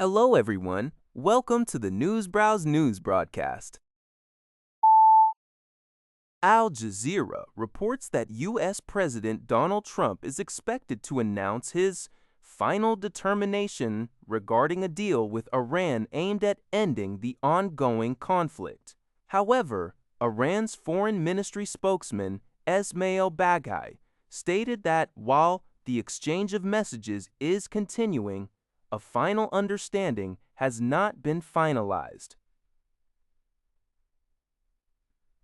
Hello, everyone. Welcome to the Newsbrowse News broadcast. Al Jazeera reports that U.S. President Donald Trump is expected to announce his final determination regarding a deal with Iran aimed at ending the ongoing conflict. However, Iran's foreign ministry spokesman Esmail Baghaei stated that while the exchange of messages is continuing, a final understanding has not been finalized.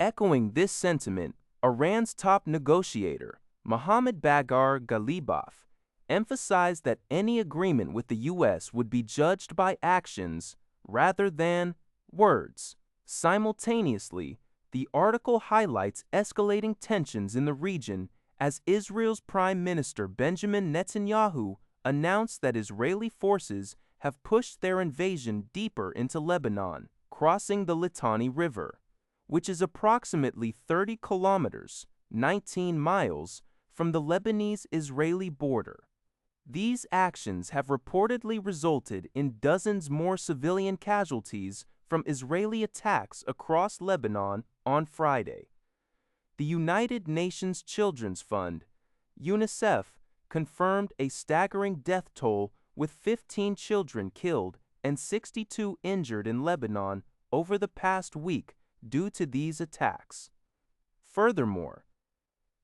Echoing this sentiment, Iran's top negotiator, Mohammad Bagher Ghalibaf, emphasized that any agreement with the U.S. would be judged by actions rather than words. Simultaneously, the article highlights escalating tensions in the region as Israel's Prime Minister Benjamin Netanyahu announced that Israeli forces have pushed their invasion deeper into Lebanon, crossing the Litani River, which is approximately 30 kilometers, 19 miles, from the Lebanese-Israeli border. These actions have reportedly resulted in dozens more civilian casualties from Israeli attacks across Lebanon on Friday. The United Nations Children's Fund, UNICEF, confirmed a staggering death toll with 15 children killed and 62 injured in Lebanon over the past week due to these attacks. Furthermore,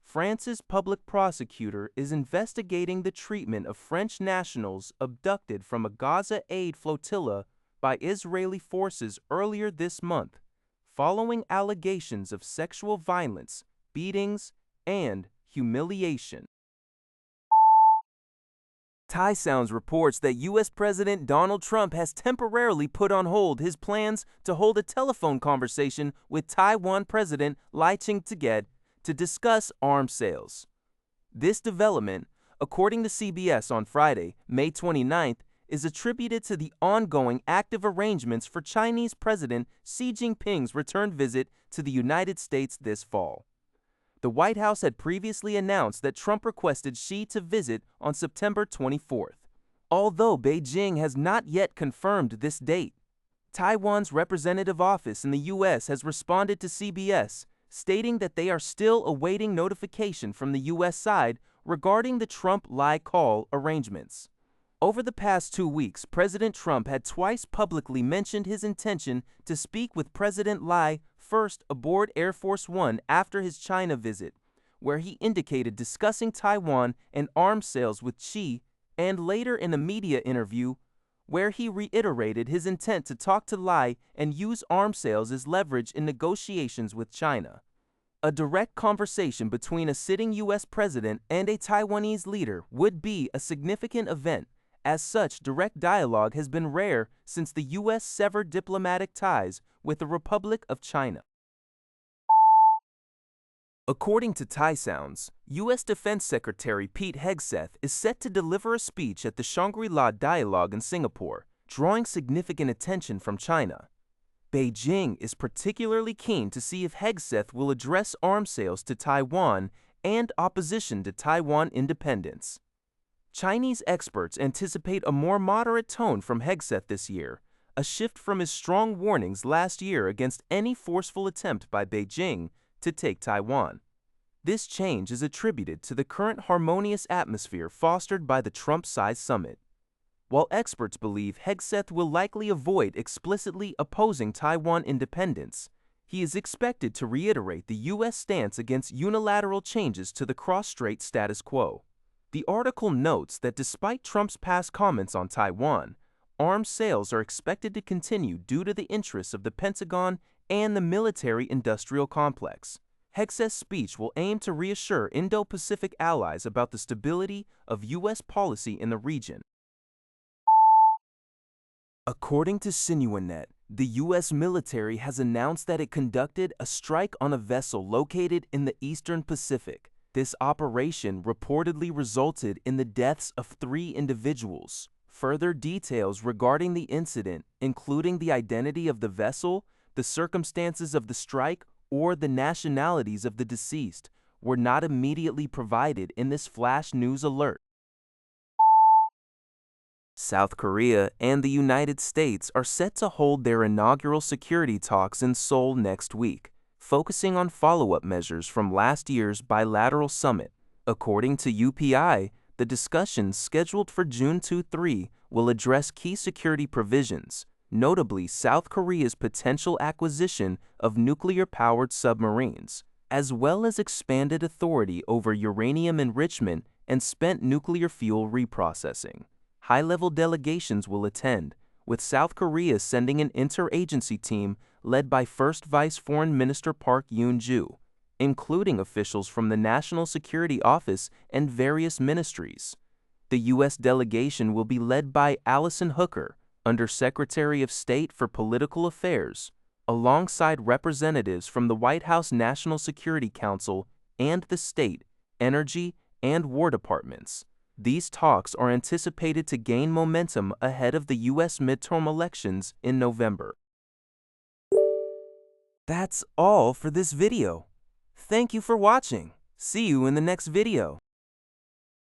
France's public prosecutor is investigating the treatment of French nationals abducted from a Gaza aid flotilla by Israeli forces earlier this month, following allegations of sexual violence, beatings, and humiliation. Thai Sounds reports that U.S. President Donald Trump has temporarily put on hold his plans to hold a telephone conversation with Taiwan President Ching-te to discuss arms sales. This development, according to CBS on Friday, May 29th, is attributed to the ongoing active arrangements for Chinese President Xi Jinping's return visit to the United States this fall. The White House had previously announced that Trump requested Xi to visit on September 24th, although Beijing has not yet confirmed this date. Taiwan's representative office in the U.S. has responded to CBS, stating that they are still awaiting notification from the U.S. side regarding the Trump-Lai call arrangements. Over the past 2 weeks, President Trump had twice publicly mentioned his intention to speak with President Lai first aboard Air Force One after his China visit, where he indicated discussing Taiwan and arms sales with Xi, and later in a media interview where he reiterated his intent to talk to Lai and use arms sales as leverage in negotiations with China. A direct conversation between a sitting U.S. president and a Taiwanese leader would be a significant event. As such, direct dialogue has been rare since the U.S. severed diplomatic ties with the Republic of China. According to Thai Sounds, U.S. Defense Secretary Pete Hegseth is set to deliver a speech at the Shangri-La Dialogue in Singapore, drawing significant attention from China. Beijing is particularly keen to see if Hegseth will address arms sales to Taiwan and opposition to Taiwan independence. Chinese experts anticipate a more moderate tone from Hegseth this year, a shift from his strong warnings last year against any forceful attempt by Beijing to take Taiwan. This change is attributed to the current harmonious atmosphere fostered by the Trump-sized summit. While experts believe Hegseth will likely avoid explicitly opposing Taiwan independence, he is expected to reiterate the U.S. stance against unilateral changes to the cross-strait status quo. The article notes that despite Trump's past comments on Taiwan, arms sales are expected to continue due to the interests of the Pentagon and the military-industrial complex. Hegseth's speech will aim to reassure Indo-Pacific allies about the stability of U.S. policy in the region. According to SinuaNet, the U.S. military has announced that it conducted a strike on a vessel located in the Eastern Pacific. This operation reportedly resulted in the deaths of 3 individuals. Further details regarding the incident, including the identity of the vessel, the circumstances of the strike, or the nationalities of the deceased, were not immediately provided in this flash news alert. South Korea and the United States are set to hold their inaugural security talks in Seoul next week, focusing on follow-up measures from last year's bilateral summit. According to UPI, the discussions scheduled for June 2-3 will address key security provisions, notably South Korea's potential acquisition of nuclear-powered submarines, as well as expanded authority over uranium enrichment and spent nuclear fuel reprocessing. High-level delegations will attend, with South Korea sending an interagency team led by First Vice Foreign Minister Park Yoon-ju, including officials from the National Security Office and various ministries. The U.S. delegation will be led by Allison Hooker, Undersecretary of State for Political Affairs, alongside representatives from the White House National Security Council and the State, Energy, and War Departments. These talks are anticipated to gain momentum ahead of the U.S. midterm elections in November. That's all for this video. Thank you for watching. See you in the next video.